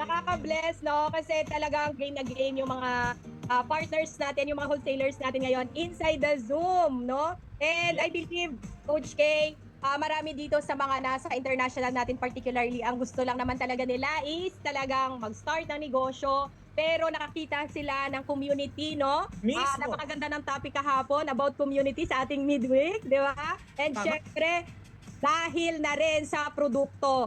Nakaka-bless, no? Kasi talagang gain na gain yung mga partners natin, yung mga wholesalers natin ngayon inside the Zoom, no? And I believe, Coach K, marami dito sa mga nasa international natin particularly, ang gusto lang naman talaga nila is talagang mag-start ng negosyo, pero nakakita sila ng community, no? Mismo. Napakaganda ng topic kahapon about community sa ating midweek, di ba? And Tama. syempre, dahil na rin sa produkto,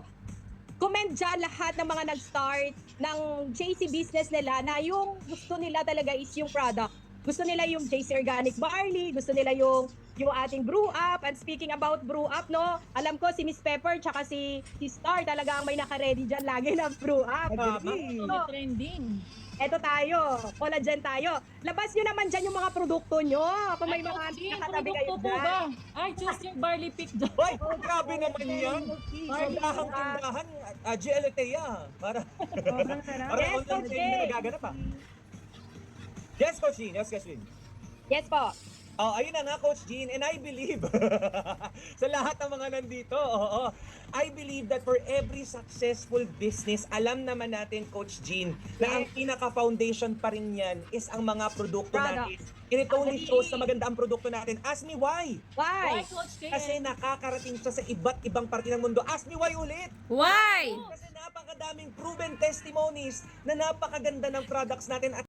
comment dyan lahat ng mga nag-start ng JC business nila na yung gusto nila talaga is yung product. Gusto nila yung JC Organic Barley, gusto nila yung ating brew up. And speaking about brew up, no, alam ko si Miss Pepper tsaka si Star talaga ang may naka-ready dyan lagi na brew up. Agree. So, Trending. eto tayo, collagen tayo. Labas nyo naman dyan yung mga produkto nyo. Kung may mga nakatabi kayo dyan. Ay, choose your barley pick dyan. Hoy, grabe naman yan. Tindahan, GLTA. Para Yes, online Coach training na Jay. nagaganap pa. Yes, Coach Jean. Yes, Coach Jean. Yes po. Oh, ayun na nga, Coach Jean, and I believe sa lahat ng mga nandito, I believe that for every successful business, alam naman natin, Coach Jean, na ang pinaka-foundation pa rin yan is ang mga produkto natin. And it only shows na maganda ang produkto natin. Ask me why? Why? Coach K? Kasi nakakarating siya sa iba't ibang parte ng mundo. Ask me why ulit? Why? Kasi napakadaming proven testimonies na napakaganda ng products natin at